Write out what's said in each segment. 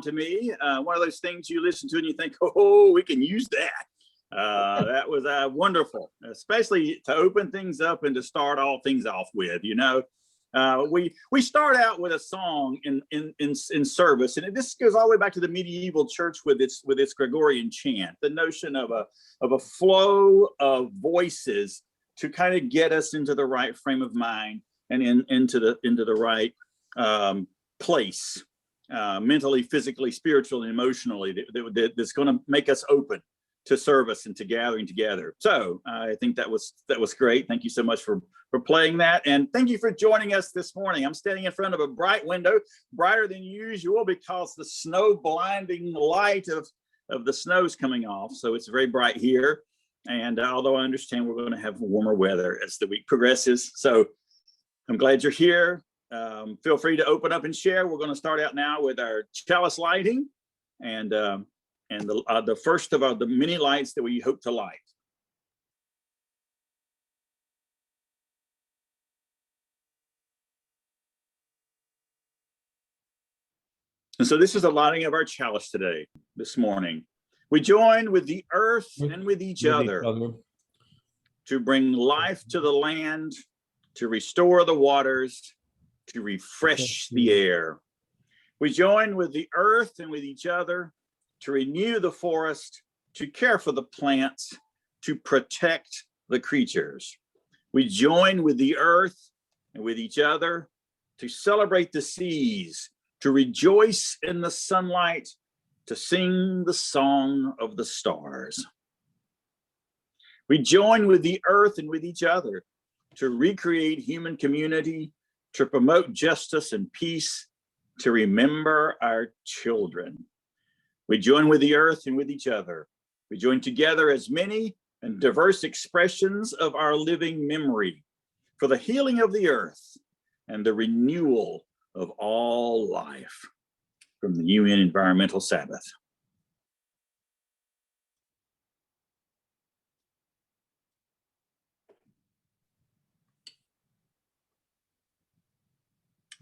to me. One of those things you listen to and you think, oh, we can use that. That was wonderful, especially to open things up and to start all things off with. We start out with a song in service, and this goes all the way back to the medieval church with its Gregorian chant. The notion of a flow of voices to kind of get us into the right frame of mind and into the right place, mentally, physically, spiritually, and emotionally. That's going to make us open to service and to gathering together. So I think that was great. Thank you so much for playing that, and thank you for joining us this morning. I'm standing in front of a bright window, brighter than usual because the snow blinding light of the snow's coming off. So it's very bright here, and although I understand we're going to have warmer weather as the week progresses, so I'm glad you're here. Feel free to open up and share. We're going to start out now with our chalice lighting, and the first of the many lights that we hope to light. And so this is the lighting of our chalice today, this morning. We join with the earth and with each other to bring life to the land, to restore the waters, to refresh the air. We join with the earth and with each other to renew the forest, to care for the plants, to protect the creatures. We join with the earth and with each other to celebrate the seas, to rejoice in the sunlight, to sing the song of the stars. We join with the earth and with each other to recreate human community, to promote justice and peace, to remember our children. We join with the earth and with each other. We join together as many and diverse expressions of our living memory for the healing of the earth and the renewal of all life, from the UN Environmental Sabbath.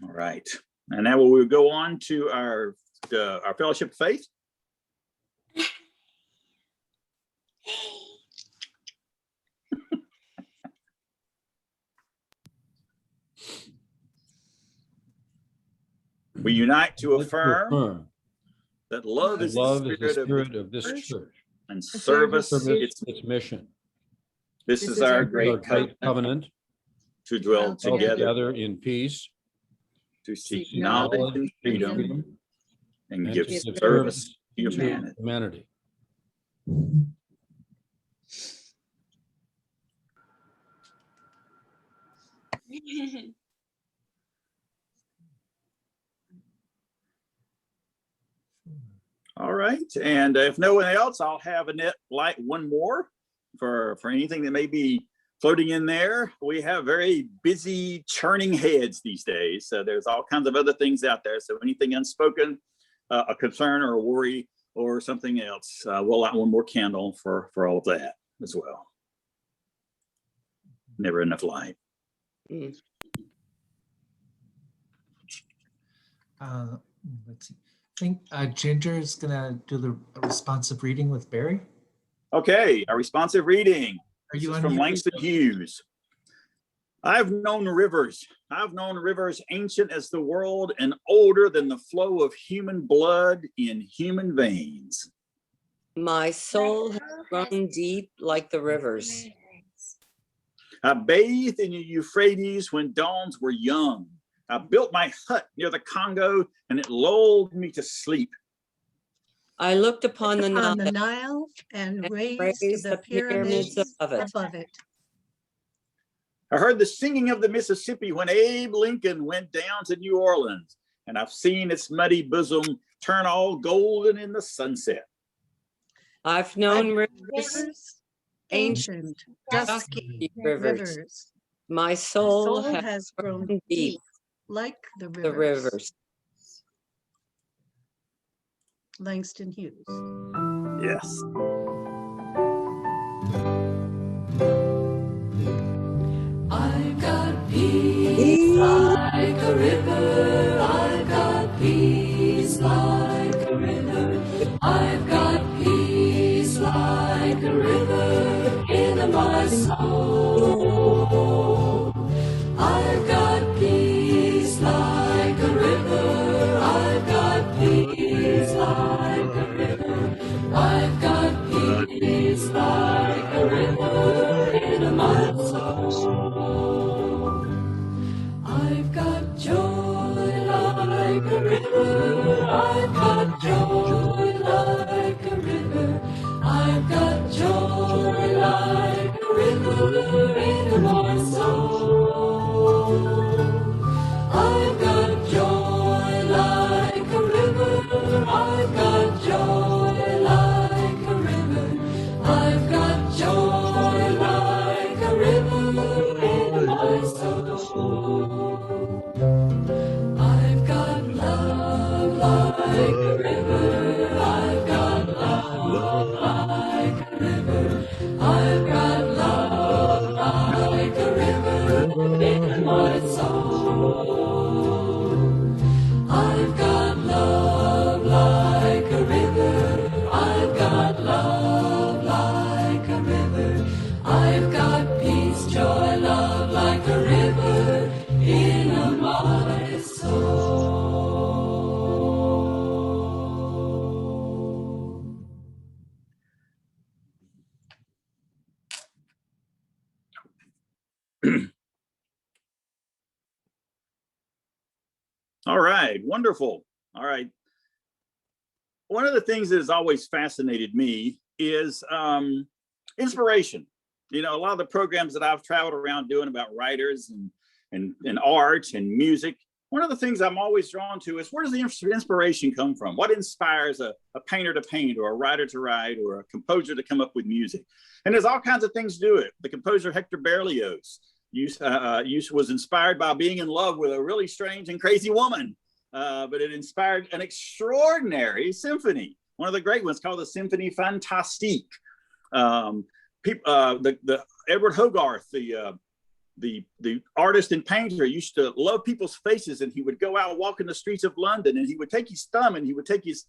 All right, and now we'll go on to our Fellowship of Faith. We unite to affirm that love is the spirit of this church, and service its mission. This is our great covenant to dwell together in peace, to seek knowledge and freedom, and give service to humanity. All right, and if no one else, I'll have Annette light one more for anything that may be floating in there. We have very busy churning heads these days, so there's all kinds of other things out there. So anything unspoken, a concern or a worry or something else, we'll light one more candle for all of that as well. Never enough light. Let's see. I think Ginger is going to do the responsive reading with Barry. Okay, our responsive reading. Are you from Langston Hughes. I've known rivers ancient as the world and older than the flow of human blood in human veins. My soul has grown deep like the rivers. I bathed in the Euphrates when dawns were young. I built my hut near the Congo and it lulled me to sleep. I looked upon the Nile and raised the pyramids above it. I heard the singing of the Mississippi when Abe Lincoln went down to New Orleans, and I've seen its muddy bosom turn all golden in the sunset. I've known rivers, ancient, dusky rivers. My soul has grown deep like the rivers. Langston Hughes. Yes. I've got peace like a river. I've got peace like peace like a river. I've got peace like a river in my soul. I've got joy like a river. I've got joy like a river. I've got joy like a river in my soul. I've got joy like a river. I've got joy like a river. I've got joy like a river in my soul. I've got love like a river. I've got love like a river. I've got love like a river in my soul. I've got love like a river. I've got love like a river. I've got peace, joy, love like a river in my soul. All right, wonderful. All right. One of the things that has always fascinated me is inspiration. You know, a lot of the programs that I've traveled around doing about writers and art and music, one of the things I'm always drawn to is where does the inspiration come from? What inspires a painter to paint, or a writer to write, or a composer to come up with music? And there's all kinds of things to do it. The composer Hector Berlioz was inspired by being in love with a really strange and crazy woman, but it inspired an extraordinary symphony, one of the great ones called the Symphonie Fantastique. The Edward Hogarth, the artist and painter, used to love people's faces, and he would go out walking the streets of London, and he would take his thumb and he would take his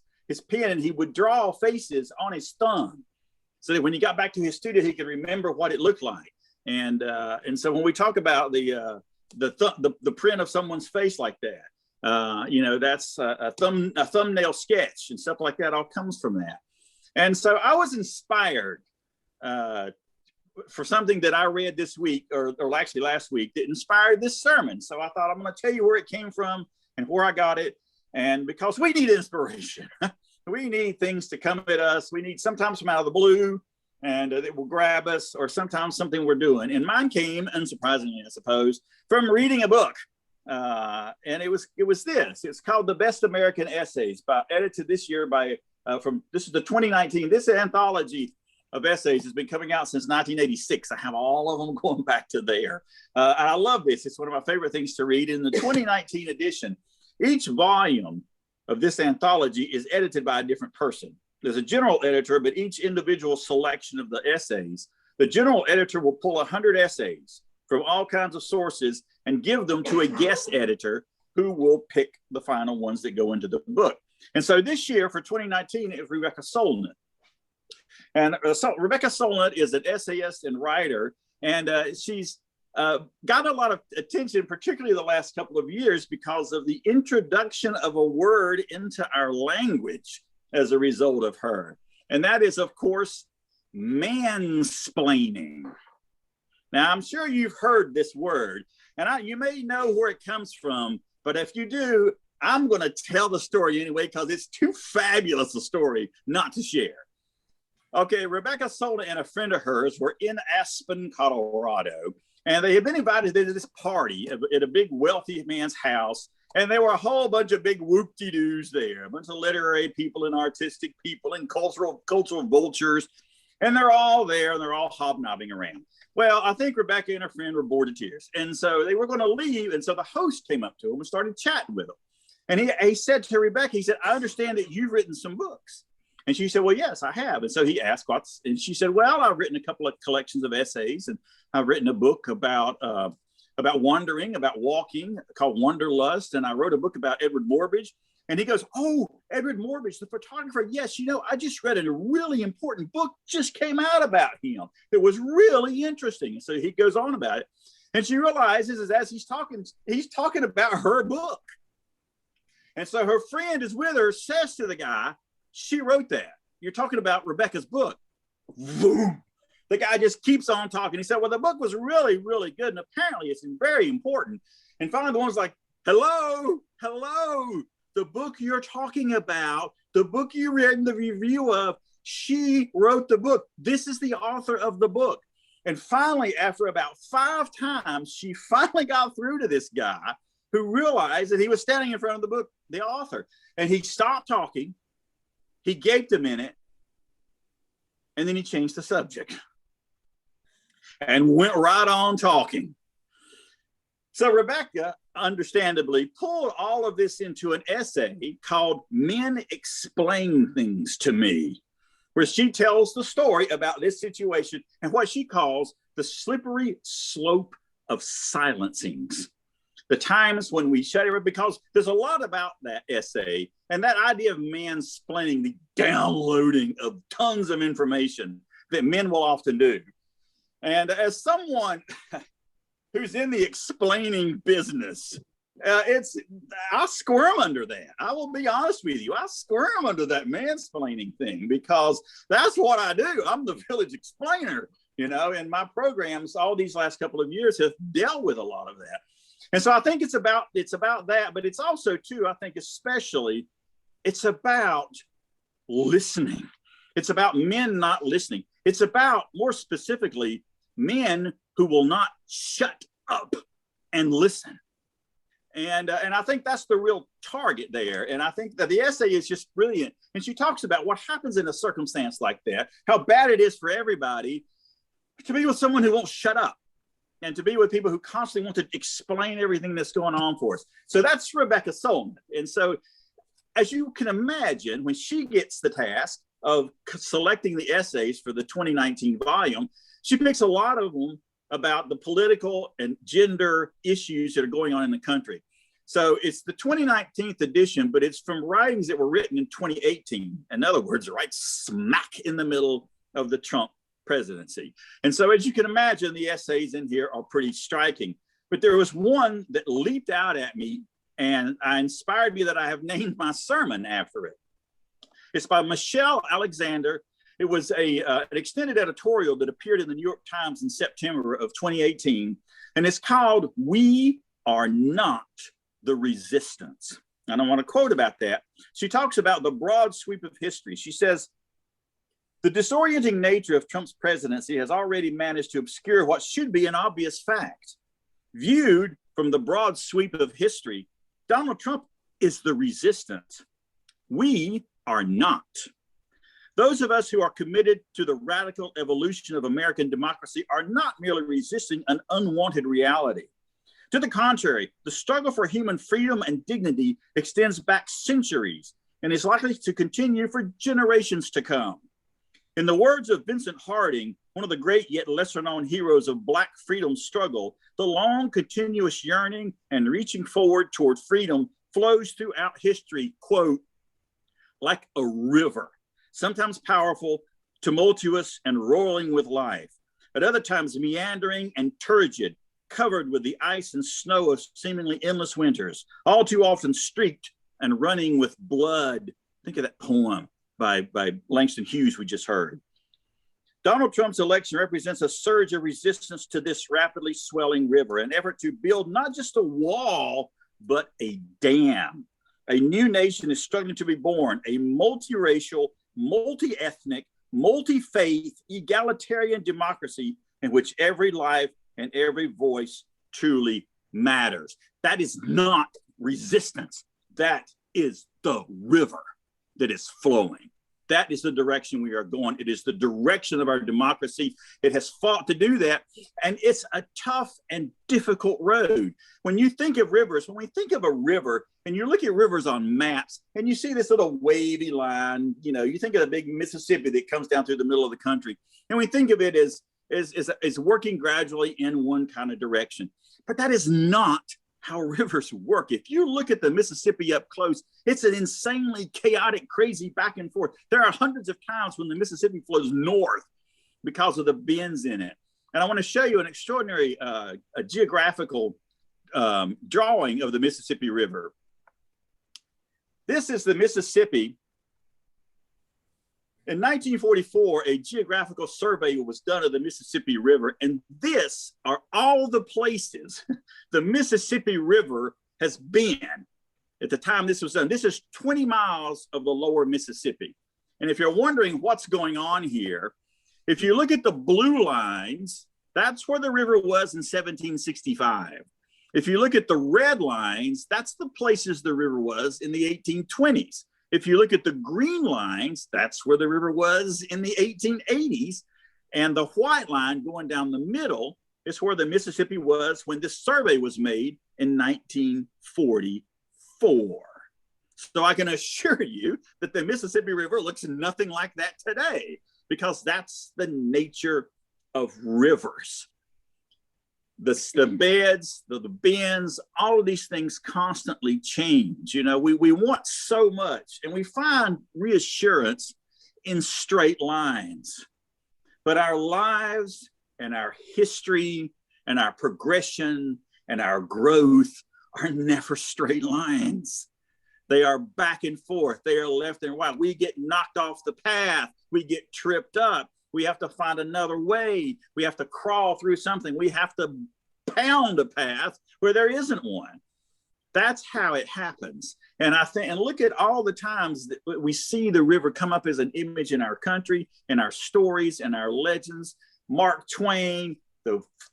pen and he would draw faces on his thumb, so that when he got back to his studio, he could remember what it looked like. And so when we talk about the print of someone's face like that, you know, that's a thumbnail sketch and stuff like that all comes from that. And so I was inspired for something that I read this week, or actually last week, that inspired this sermon. So I thought I'm going to tell you where it came from and where I got it. And because we need inspiration, we need things to come at us. We need sometimes from out of the blue, and it will grab us, or sometimes something we're doing. And mine came, unsurprisingly, I suppose, from reading a book. And it was this. It's called The Best American Essays, edited this year by this is the 2019. This anthology of essays has been coming out since 1986. I have all of them going back to there. And I love this. It's one of my favorite things to read. In the 2019 edition, each volume of this anthology is edited by a different person. There's a general editor, but each individual selection of the essays, the general editor will pull 100 essays from all kinds of sources and give them to a guest editor who will pick the final ones that go into the book. And so this year for 2019, it was Rebecca Solnit. And so Rebecca Solnit is an essayist and writer, and she's gotten a lot of attention, particularly the last couple of years, because of the introduction of a word into our language as a result of her. And that is, of course, mansplaining. Now, I'm sure you've heard this word, and you may know where it comes from, but if you do, I'm going to tell the story anyway, because it's too fabulous a story not to share. Okay, Rebecca Solnit and a friend of hers were in Aspen, Colorado, and they had been invited to this party at a big wealthy man's house. And there were a whole bunch of big whoop-de-doos there, a bunch of literary people and artistic people and cultural vultures. And they're all there, and they're all hobnobbing around. Well, I think Rebecca and her friend were bored to tears. And so they were going to leave. And so the host came up to them and started chatting with them. And he said to Rebecca, he said, "I understand that you've written some books." And she said, "Well, yes, I have." And so he asked and she said, "Well, I've written a couple of collections of essays, and I've written a book about wandering, about walking, called Wanderlust. And I wrote a book about Edward Murbridge." And he goes, "Oh, Edward Murbridge, the photographer. Yes, you know, I just read a really important book just came out about him. It was really interesting." And so he goes on about it. And she realizes as he's talking about her book. And so her friend is with her, says to the guy, she wrote that. You're talking about Rebecca's book. Boom. The guy just keeps on talking. He said, well, the book was really, really good. And apparently it's very important. And finally the one's like, hello, the book you're talking about, the book you read in the review of, she wrote the book. This is the author of the book. And finally, after about 5 times, she finally got through to this guy who realized that he was standing in front of the book, the author. And he stopped talking. He gaped a minute. And then he changed the subject and went right on talking. So Rebecca, understandably, pulled all of this into an essay called Men Explain Things to Me, where she tells the story about this situation and what she calls the slippery slope of silencings. The times when we shut it, because there's a lot about that essay and that idea of mansplaining, the downloading of tons of information that men will often do. And as someone who's in the explaining business, I squirm under that. I will be honest with you. I squirm under that mansplaining thing because that's what I do. I'm the village explainer, and my programs all these last couple of years have dealt with a lot of that. And so I think it's about that, but it's also too, I think especially, it's about listening. It's about men not listening. It's about, more specifically, men who will not shut up and listen. And I think that's the real target there. And I think that the essay is just brilliant. And she talks about what happens in a circumstance like that, how bad it is for everybody to be with someone who won't shut up and to be with people who constantly want to explain everything that's going on for us. So that's Rebecca Solnit. And so as you can imagine, when she gets the task of selecting the essays for the 2019 volume, she picks a lot of them about the political and gender issues that are going on in the country. So it's the 2019 edition, but it's from writings that were written in 2018. In other words, right smack in the middle of the Trump presidency. And so as you can imagine, the essays in here are pretty striking. But there was one that leaped out at me and inspired me that I have named my sermon after it. It's by Michelle Alexander. It was an extended editorial that appeared in the New York Times in September of 2018. And it's called "We Are Not the Resistance." And I want to quote about that. She talks about the broad sweep of history. She says, "The disorienting nature of Trump's presidency has already managed to obscure what should be an obvious fact. Viewed from the broad sweep of history, Donald Trump is the resistance. We are not. Those of us who are committed to the radical evolution of American democracy are not merely resisting an unwanted reality. To the contrary, the struggle for human freedom and dignity extends back centuries and is likely to continue for generations to come. In the words of Vincent Harding, one of the great yet lesser known heroes of Black freedom struggle, the long continuous yearning and reaching forward toward freedom flows throughout history, quote, like a river, sometimes powerful, tumultuous, and roaring with life, at other times meandering and turgid, covered with the ice and snow of seemingly endless winters, all too often streaked and running with blood. Think of that poem by Langston Hughes we just heard. Donald Trump's election represents a surge of resistance to this rapidly swelling river, an effort to build not just a wall, but a dam. A new nation is struggling to be born, a multiracial, multi-ethnic, multi-faith, egalitarian democracy in which every life and every voice truly matters. That is not resistance. That is the river that is flowing. That is the direction we are going. It is the direction of our democracy. It has fought to do that. And it's a tough and difficult road. When you think of rivers, when we think of a river and you look at rivers on maps and you see this little wavy line, you think of the big Mississippi that comes down through the middle of the country. And we think of it as working gradually in one kind of direction. But that is not how rivers work. If you look at the Mississippi up close, it's an insanely chaotic, crazy back and forth. There are hundreds of times when the Mississippi flows north because of the bends in it. And I want to show you an extraordinary geographical drawing of the Mississippi River. This is the Mississippi. In 1944, a geographical survey was done of the Mississippi River, and this are all the places the Mississippi River has been at the time this was done. This is 20 miles of the lower Mississippi. And if you're wondering what's going on here, if you look at the blue lines, that's where the river was in 1765. If you look at the red lines, that's the places the river was in the 1820s. If you look at the green lines, that's where the river was in the 1880s. And the white line going down the middle is where the Mississippi was when this survey was made in 1944. So I can assure you that the Mississippi River looks nothing like that today, because that's the nature of rivers. The beds, the bends, all of these things constantly change. You know, we want so much, and we find reassurance in straight lines. But our lives and our history and our progression and our growth are never straight lines. They are back and forth. They are left and right. We get knocked off the path. We get tripped up. We have to find another way. We have to crawl through something. We have to pound a path where there isn't one. That's how it happens. And I think, and look at all the times that we see the river come up as an image in our country, in our stories, and our legends. Mark Twain,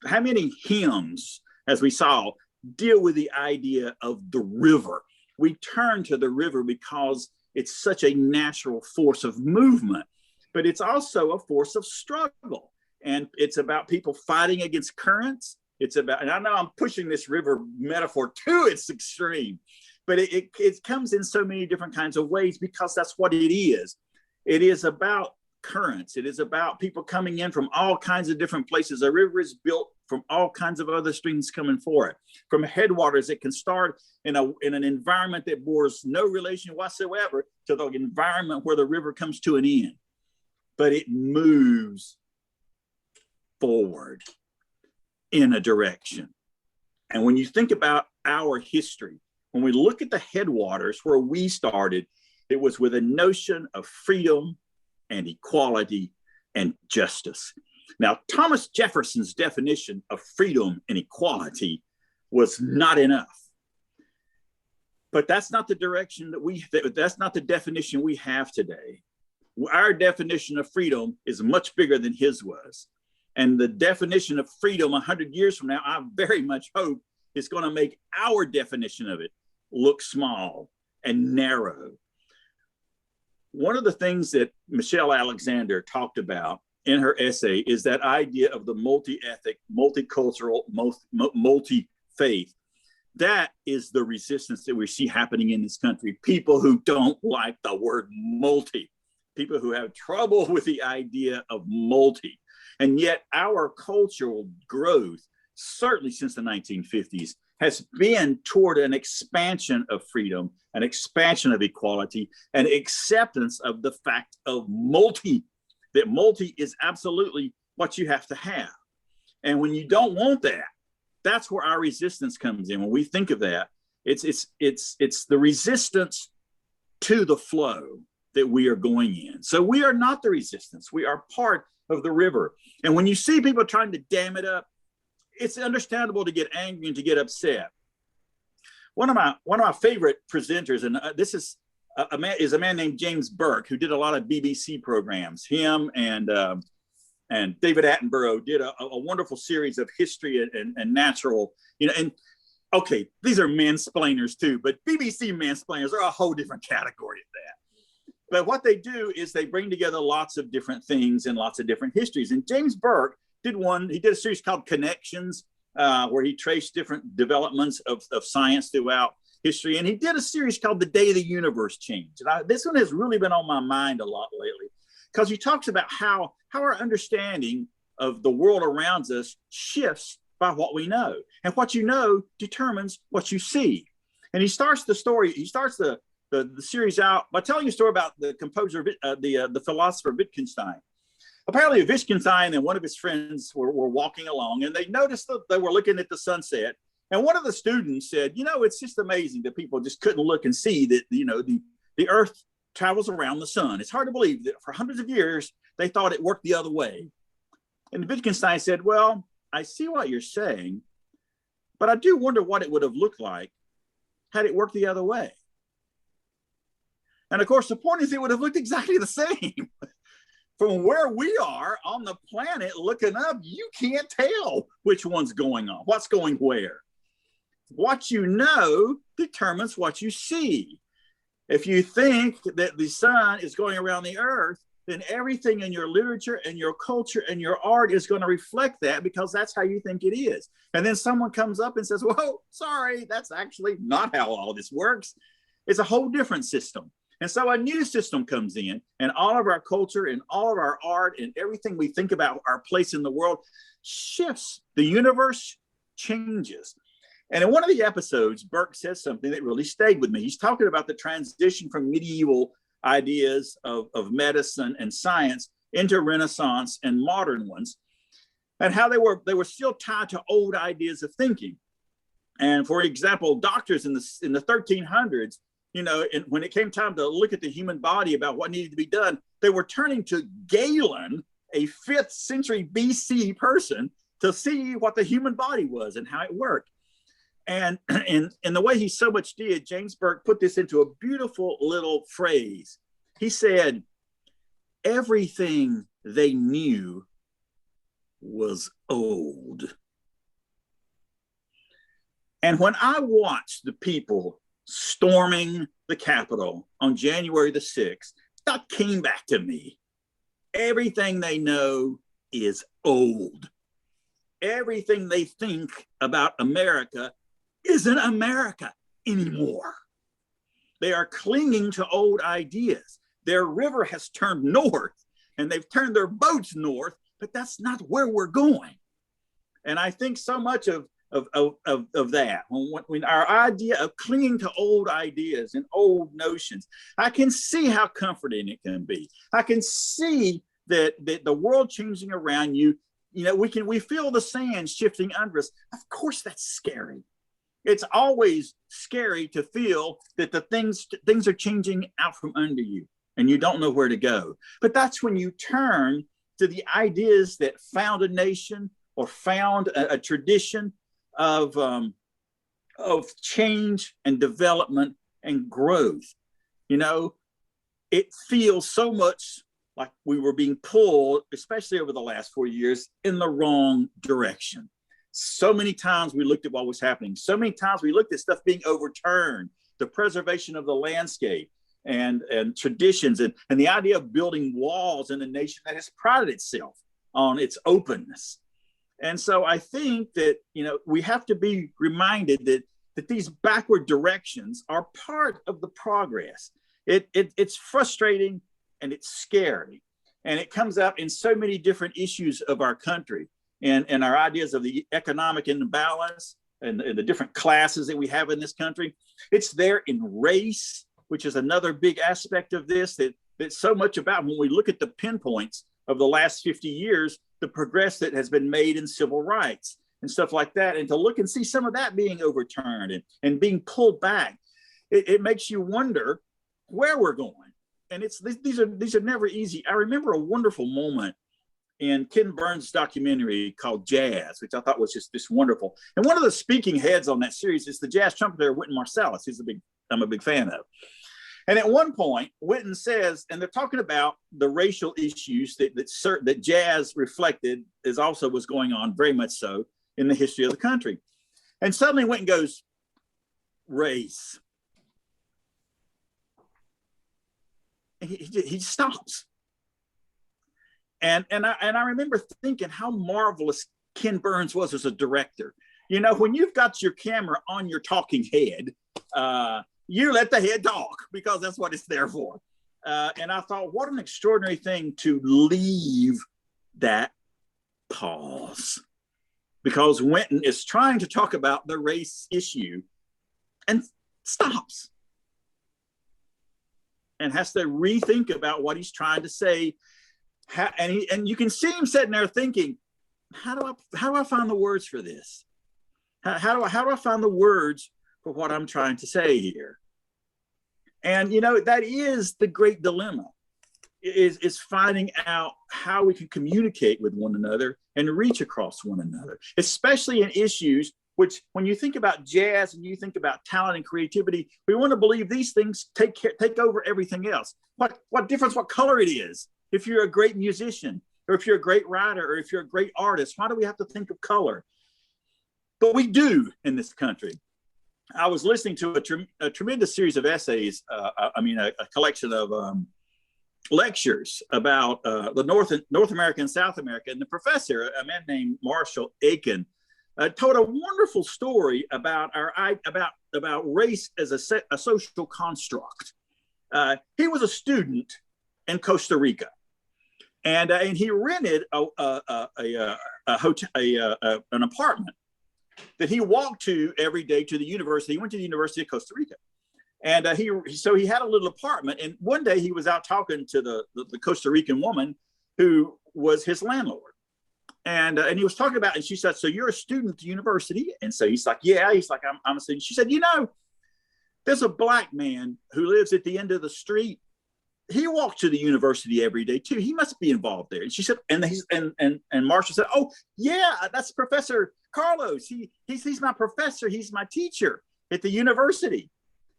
how many hymns, as we saw, deal with the idea of the river. We turn to the river because it's such a natural force of movement, but it's also a force of struggle. And it's about people fighting against currents. It's about, and I know I'm pushing this river metaphor to its extreme, but it comes in so many different kinds of ways because that's what it is. It is about currents. It is about people coming in from all kinds of different places. A river is built from all kinds of other streams coming for it. From headwaters, it can start in an environment that bears no relation whatsoever to the environment where the river comes to an end. But it moves forward in a direction. And when you think about our history, when we look at the headwaters where we started, it was with a notion of freedom and equality and justice. Now, Thomas Jefferson's definition of freedom and equality was not enough. But that's not the direction that's not the definition we have today. Our definition of freedom is much bigger than his was. And the definition of freedom 100 years from now, I very much hope is going to make our definition of it look small and narrow. One of the things that Michelle Alexander talked about in her essay is that idea of the multi-ethnic, multicultural, multi-faith. That is the resistance that we see happening in this country. People who don't like the word multi, people who have trouble with the idea of multi. And yet our cultural growth, certainly since the 1950s, has been toward an expansion of freedom, an expansion of equality, an acceptance of the fact of that multi is absolutely what you have to have. And when you don't want that, that's where our resistance comes in. When we think of that, it's the resistance to the flow that we are going in. So we are not the resistance. We are part of the river. And when you see people trying to dam it up, it's understandable to get angry and to get upset. One of my favorite presenters, and this is a man named James Burke, who did a lot of BBC programs. Him and David Attenborough did a wonderful series of history and natural, and okay, these are mansplainers too, but BBC mansplainers are a whole different category of that. But what they do is they bring together lots of different things and lots of different histories. And James Burke did a series called Connections, where he traced different developments of science throughout history. And he did a series called The Day the Universe Changed. And this one has really been on my mind a lot lately, because he talks about how our understanding of the world around us shifts by what we know. And what you know determines what you see. And he starts the series out by telling a story about the composer, the philosopher Wittgenstein. Apparently Wittgenstein and one of his friends were walking along, and they noticed that they were looking at the sunset, And one of the students said, it's just amazing that people just couldn't look and see that, the earth travels around the sun. It's hard to believe that for hundreds of years, they thought it worked the other way. And Wittgenstein said, well, I see what you're saying, but I do wonder what it would have looked like had it worked the other way. And of course, the point is it would have looked exactly the same. From where we are on the planet looking up, you can't tell which one's going on, what's going where. What you know determines what you see. If you think that the sun is going around the earth, then everything in your literature and your culture and your art is going to reflect that, because that's how you think it is. And then someone comes up and says, whoa, sorry, that's actually not how all this works. It's a whole different system. And so a new system comes in, and all of our culture and all of our art and everything we think about our place in the world shifts. The universe changes. And in one of the episodes, Burke says something that really stayed with me. He's talking about the transition from medieval ideas of medicine and science into Renaissance and modern ones, and how they were still tied to old ideas of thinking. And for example, doctors in the 1300s, and when it came time to look at the human body about what needed to be done, they were turning to Galen, a 5th century BC person, to see what the human body was and how it worked. And in the way he so much did, James Burke put this into a beautiful little phrase. He said, everything they knew was old. And when I watched the people storming the Capitol on January the 6th, that came back to me. Everything they know is old. Everything they think about America isn't America anymore. They are clinging to old ideas. Their river has turned north, and they've turned their boats north, but that's not where we're going. And I think so much of that, when our idea of clinging to old ideas and old notions, I can see how comforting it can be. I can see that the world changing around you, we feel the sand shifting under us. Of course, that's scary. It's always scary to feel that the things are changing out from under you and you don't know where to go. But that's when you turn to the ideas that found a nation or found a tradition of change and development and growth. It feels so much like we were being pulled, especially over the last 4 years, in the wrong direction. So many times we looked at what was happening. So many times we looked at stuff being overturned, the preservation of the landscape and traditions and the idea of building walls in a nation that has prided itself on its openness. And so I think that, we have to be reminded that these backward directions are part of the progress. It's frustrating and it's scary. And it comes up in so many different issues of our country. And our ideas of the economic imbalance and the different classes that we have in this country. It's there in race, which is another big aspect of this that's so much about when we look at the pinpoints of the last 50 years, the progress that has been made in civil rights and stuff like that. And to look and see some of that being overturned and being pulled back, it makes you wonder where we're going. And these are never easy. I remember a wonderful moment in Ken Burns' documentary called Jazz, which I thought was just wonderful. And one of the speaking heads on that series is the jazz trumpeter, Wynton Marsalis, who's I'm a big fan of. And at one point, Wynton says, and they're talking about the racial issues that jazz reflected was going on very much so in the history of the country. And suddenly Wynton goes, race. And he stops. And I remember thinking how marvelous Ken Burns was as a director. When you've got your camera on your talking head, you let the head talk because that's what it's there for. And I thought, what an extraordinary thing to leave that pause, because Wynton is trying to talk about the race issue and stops and has to rethink about what he's trying to say. And you can see him sitting there thinking, how do I find the words for this? How do I find the words for what I'm trying to say here? And that is the great dilemma, is finding out how we can communicate with one another and reach across one another, especially in issues which, when you think about jazz and you think about talent and creativity, we want to believe these things take over everything else. What difference, what color it is? If you're a great musician, or if you're a great writer, or if you're a great artist, why do we have to think of color? But we do in this country. I was listening to a tremendous series of essays, a collection of lectures about the North America and South America. And the professor, a man named Marshall Aiken, told a wonderful story about race as a social construct. He was a student in Costa Rica, and he rented an apartment that he walked to every day to the university. He went to the University of Costa Rica, and he had a little apartment. And one day he was out talking to the Costa Rican woman who was his landlord, and he was talking about. And she said, "So you're a student at the university?" And so he's like, "Yeah." He's like, "I'm a student." She said, "There's a black man who lives at the end of the street. He walks to the university every day too. He must be involved there." And she said, and Marshall said, "Oh yeah, that's Professor Carlos. He's my professor. He's my teacher at the university."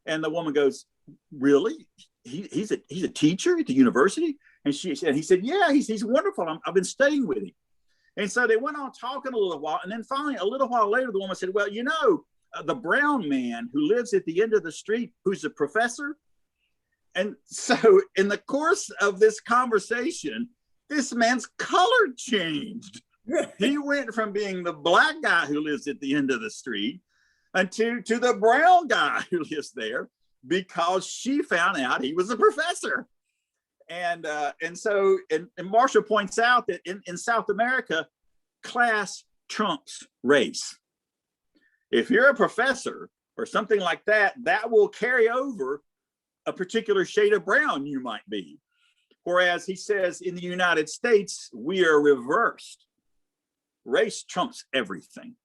And the woman goes, "Really? He's a teacher at the university?" And he said, "Yeah, he's wonderful. I've been studying with him." And so they went on talking a little while, and then finally, a little while later, the woman said, "Well, the brown man who lives at the end of the street, who's a professor." And so in the course of this conversation, this man's color changed. He went from being the black guy who lives at the end of the street to the brown guy who lives there, because she found out he was a professor. And so Marshall points out that in South America, class trumps race. If you're a professor or something like that, that will carry over a particular shade of brown you might be. Whereas he says in the United States, we are reversed. Race trumps everything.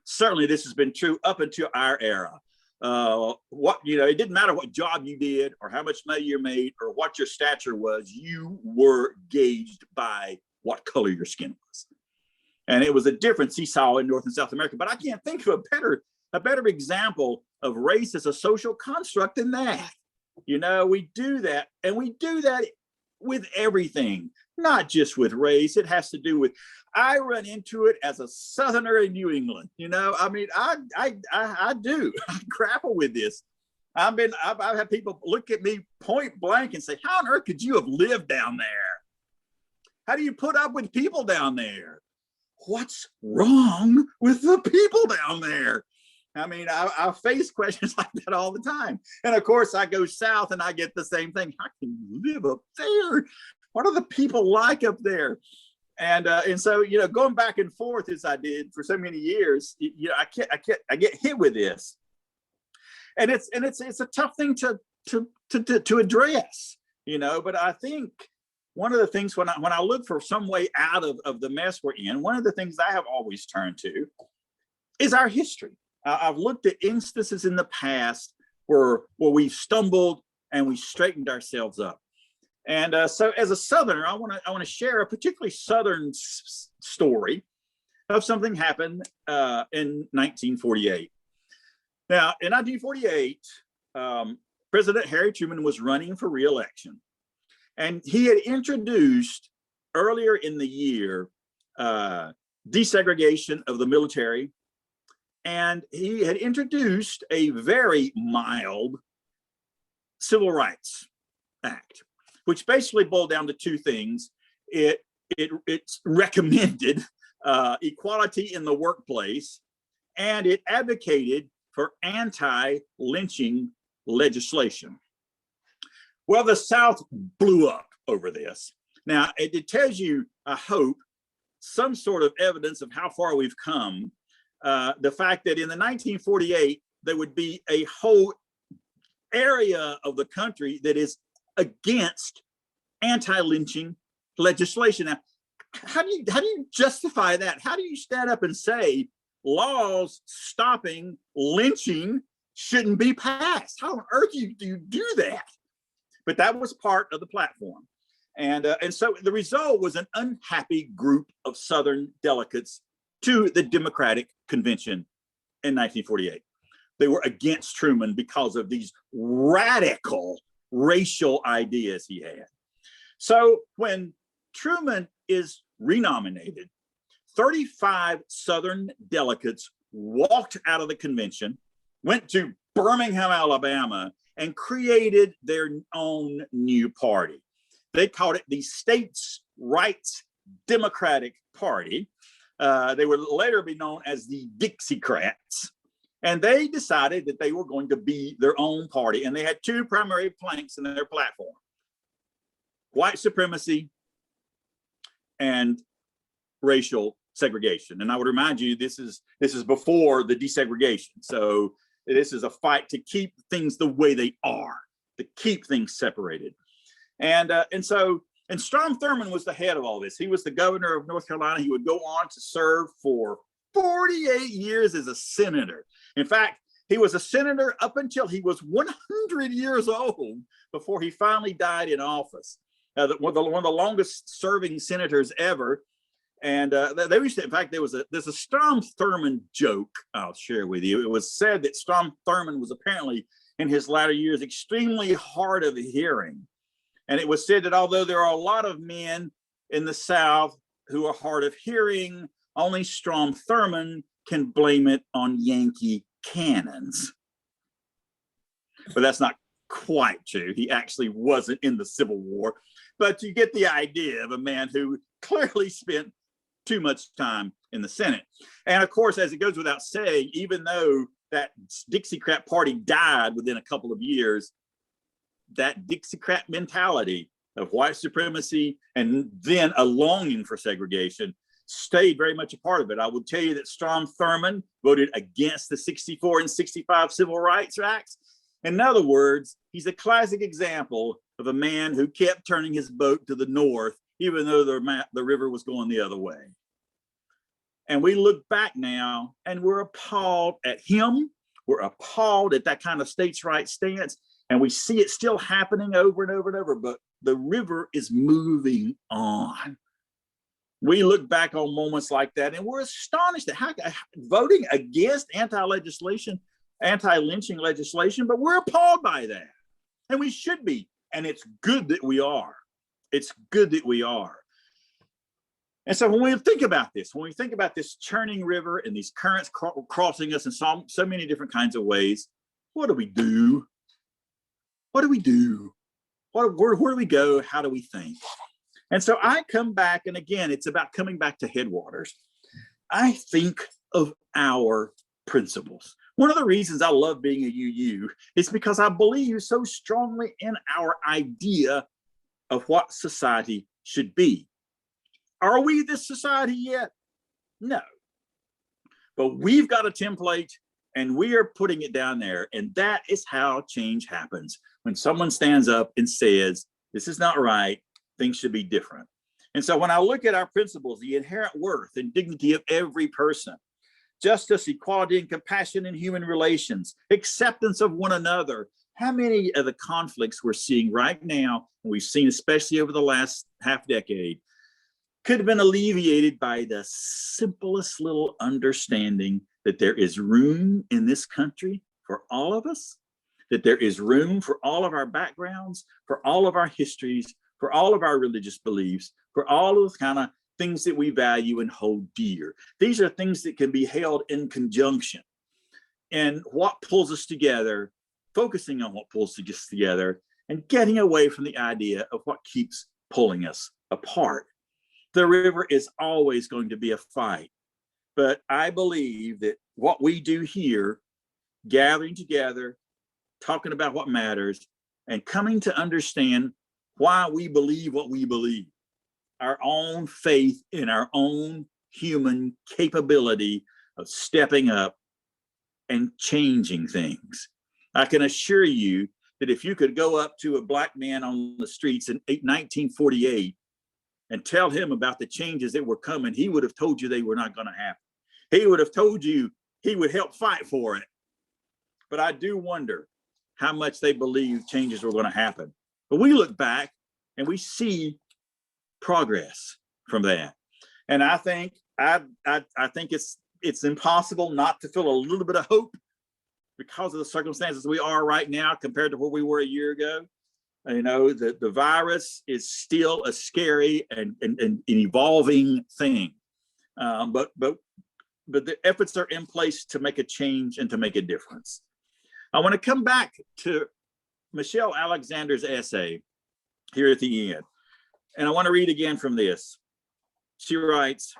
Certainly this has been true up until our era. It didn't matter what job you did or how much money you made or what your stature was, you were gauged by what color your skin was. And it was a difference he saw in North and South America. But I can't think of a better example of race as a social construct than that. We do that, and we do that with everything, not just with race. It has to do with, I run into it as a Southerner in New England. I do. I grapple with this. I've had people look at me point blank and say, "How on earth could you have lived down there? How do you put up with people down there? What's wrong with the people down there?" I face questions like that all the time. And of course, I go south and I get the same thing. How can you live up there? What are the people like up there? And so, going back and forth as I did for so many years, I get hit with this. And it's a tough thing to address, but I think one of the things when I look for some way out of the mess we're in, one of the things I have always turned to is our history. I've looked at instances in the past where we've stumbled and we straightened ourselves up. And so as a Southerner, I want to share a particularly Southern story of something happened in 1948. Now, in 1948, President Harry Truman was running for re-election. And he had introduced earlier in the year desegregation of the military. And he had introduced a very mild Civil Rights Act, which basically boiled down to two things. It recommended equality in the workplace, and it advocated for anti-lynching legislation. Well, the South blew up over this. Now, it tells you, I hope, some sort of evidence of how far we've come. The fact that in the 1948, there would be a whole area of the country that is against anti-lynching legislation. Now, how do you justify that? How do you stand up and say laws stopping lynching shouldn't be passed. How on earth do you do that? But that was part of the platform. And so the result was an unhappy group of Southern delegates to the Democratic Convention in 1948. They were against Truman because of these radical racial ideas he had. So when Truman is renominated, 35 Southern delegates walked out of the convention, went to Birmingham, Alabama, and created their own new party. They called it the States' Rights Democratic Party. They would later be known as the Dixiecrats. And they decided that they were going to be their own party. And they had two primary planks in their platform: white supremacy and racial segregation. And I would remind you, this is before the desegregation. So this is a fight to keep things the way they are, to keep things separated. And Strom Thurmond was the head of all this. He was the governor of North Carolina. He would go on to serve for 48 years as a senator. In fact, he was a senator up until he was 100 years old before he finally died in office. One of the longest serving senators ever. And they used to, in fact, there's a Strom Thurmond joke I'll share with you. It was said that Strom Thurmond was apparently in his latter years extremely hard of hearing. And it was said that although there are a lot of men in the South who are hard of hearing, only Strom Thurmond can blame it on Yankee cannons. But that's not quite true. He actually wasn't in the Civil War. But you get the idea of a man who clearly spent too much time in the Senate. And of course, as it goes without saying, even though that Dixiecrat party died within a couple of years, that Dixiecrat mentality of white supremacy and then a longing for segregation stayed very much a part of it. I would tell you that Strom Thurmond voted against the 64 and 65 Civil Rights Acts. In other words, he's a classic example of a man who kept turning his boat to the north, even though the river was going the other way. And we look back now and we're appalled at him. We're appalled at that kind of states' rights stance. And we see it still happening over and over and over, but the river is moving on. We look back on moments like that and we're astonished at how voting against anti-lynching legislation, but we're appalled by that. And we should be. And it's good that we are. It's good that we are. And so when we think about this churning river and these currents crossing us in so many different kinds of ways, what do we do? What do we do? Where do we go? How do we think? And so I come back, and again, it's about coming back to headwaters. I think of our principles. One of the reasons I love being a UU is because I believe so strongly in our idea of what society should be. Are we this society yet? No. But we've got a template and we are putting it down there. And that is how change happens. When someone stands up and says, this is not right, things should be different. And so when I look at our principles, the inherent worth and dignity of every person, justice, equality, and compassion in human relations, acceptance of one another, how many of the conflicts we're seeing right now, and we've seen especially over the last half decade, could have been alleviated by the simplest little understanding that there is room in this country for all of us, that there is room for all of our backgrounds, for all of our histories, for all of our religious beliefs, for all of the kind of things that we value and hold dear. These are things that can be held in conjunction. And what pulls us together, focusing on what pulls us together, and getting away from the idea of what keeps pulling us apart. The river is always going to be a fight. But I believe that what we do here, gathering together, talking about what matters, and coming to understand why we believe what we believe, our own faith in our own human capability of stepping up and changing things. I can assure you that if you could go up to a Black man on the streets in 1948 and tell him about the changes that were coming, he would have told you they were not going to happen. he would have told you he would help fight for it. But I do wonder how much they believe changes were going to happen. But we look back and we see progress from that. And I think it's impossible not to feel a little bit of hope because of the circumstances we are right now compared to where we were a year ago. You know, the virus is still a scary and an evolving thing. But the efforts are in place to make a change and to make a difference. I want to come back to Michelle Alexander's essay here at the end. And I want to read again from this. She writes,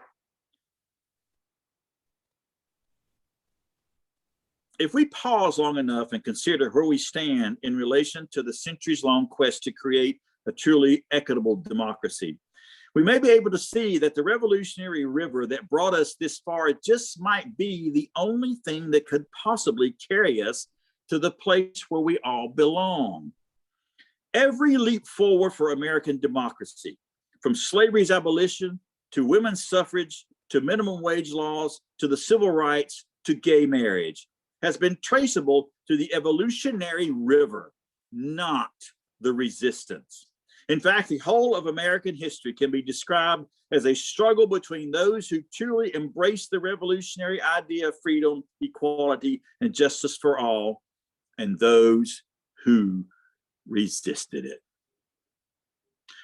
if we pause long enough and consider where we stand in relation to the centuries-long quest to create a truly equitable democracy, we may be able to see that the revolutionary river that brought us this far just might be the only thing that could possibly carry us to the place where we all belong. Every leap forward for American democracy, from slavery's abolition to women's suffrage, to minimum wage laws, to the civil rights, to gay marriage, has been traceable to the evolutionary river, not the resistance. In fact, the whole of American history can be described as a struggle between those who truly embraced the revolutionary idea of freedom, equality, and justice for all, and those who resisted it.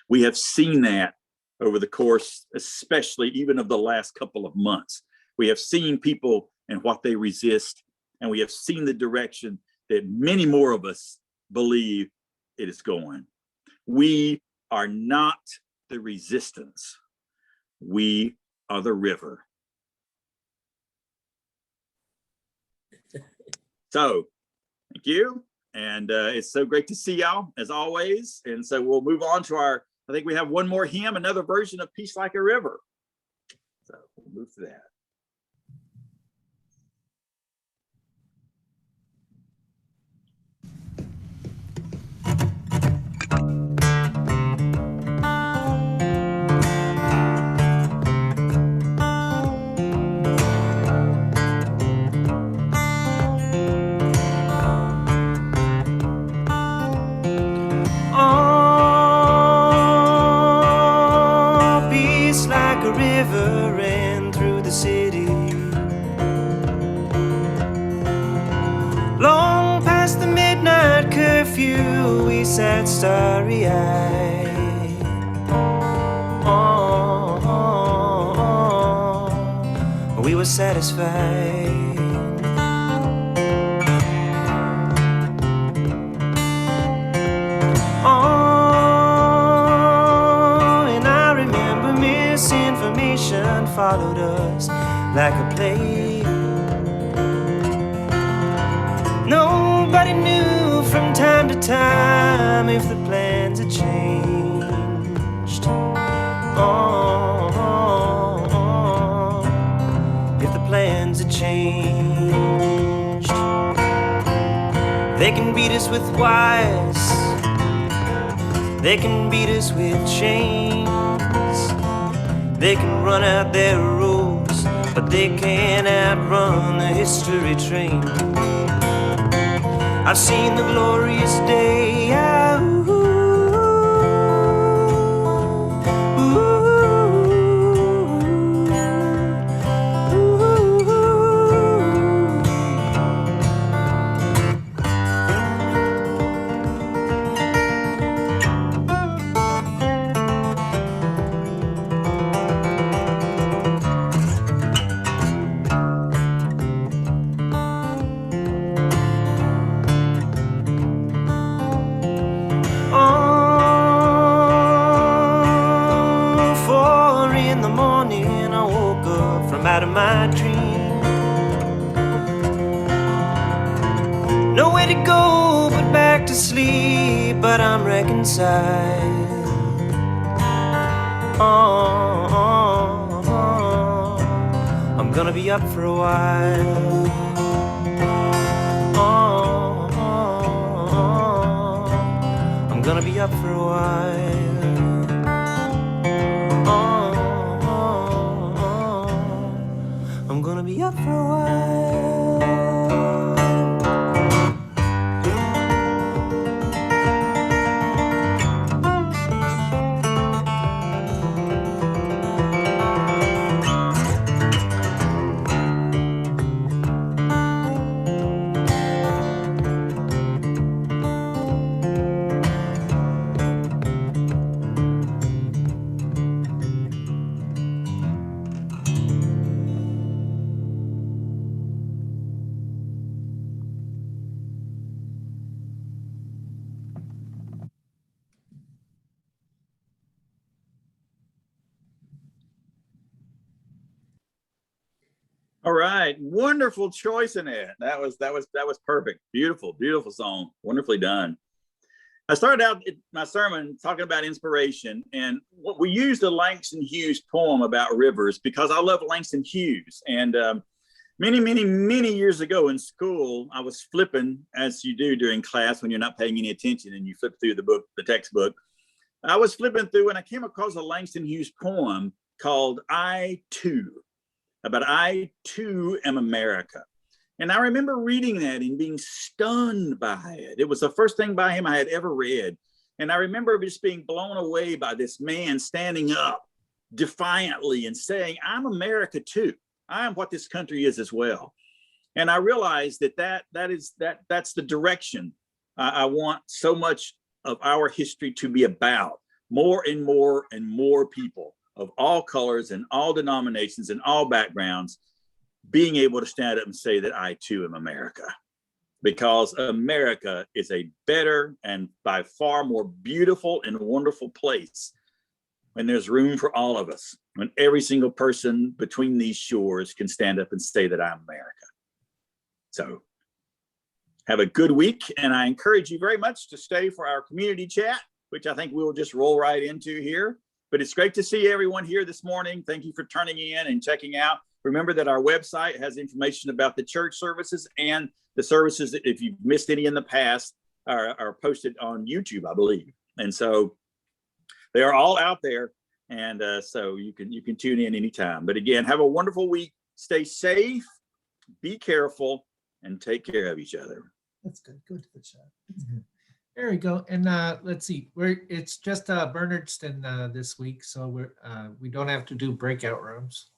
We have seen that over the course, especially even of the last couple of months. We have seen people and what they resist, and we have seen the direction that many more of us believe it is going. We are not the resistance. We are the river. So, thank you. And it's so great to see y'all as always. And so we'll move on to I think we have one more hymn, another version of Peace Like a River. So we'll move to that. We sat starry-eyed. We were satisfied. And I remember misinformation followed us like a plague. Nobody knew from time to time if the plans had changed. If the plans had changed. They can beat us with wires, they can beat us with chains, they can run out their rules, but they can't outrun the history train. I've seen the glorious day. Out of my dream, nowhere to go but back to sleep, but I'm reconciled. I'm gonna be up for a while. I'm gonna be up for a while. I'm gonna be All right, wonderful choice in it. That was perfect. Beautiful, beautiful song. Wonderfully done. I started out my sermon talking about inspiration, and we used a Langston Hughes poem about rivers because I love Langston Hughes. And many years ago in school, I was flipping, as you do during class when you're not paying any attention and you flip through the textbook. I was flipping through and I came across a Langston Hughes poem called I Too, about I Too Am America. And I remember reading that and being stunned by it. It was the first thing by him I had ever read. And I remember just being blown away by this man standing up defiantly and saying, I'm America too. I am what this country is as well. And I realized that's the direction I want so much of our history to be about. More and more and more people of all colors and all denominations and all backgrounds being able to stand up and say that I too am America, because America is a better and by far more beautiful and wonderful place when there's room for all of us, when every single person between these shores can stand up and say that I'm America. So have a good week, and I encourage you very much to stay for our community chat, which I think we'll just roll right into here. But it's great to see everyone here this morning. Thank you for turning in and checking out. Remember that our website has information about the church services, and the services that, if you've missed any in the past, are posted on YouTube, I believe. And so they are all out there. And so you can tune in anytime. But again, have a wonderful week. Stay safe, be careful, and take care of each other. That's good. Go to the chat. There we go. And let's see, it's just Bernardston this week, so we don't have to do breakout rooms.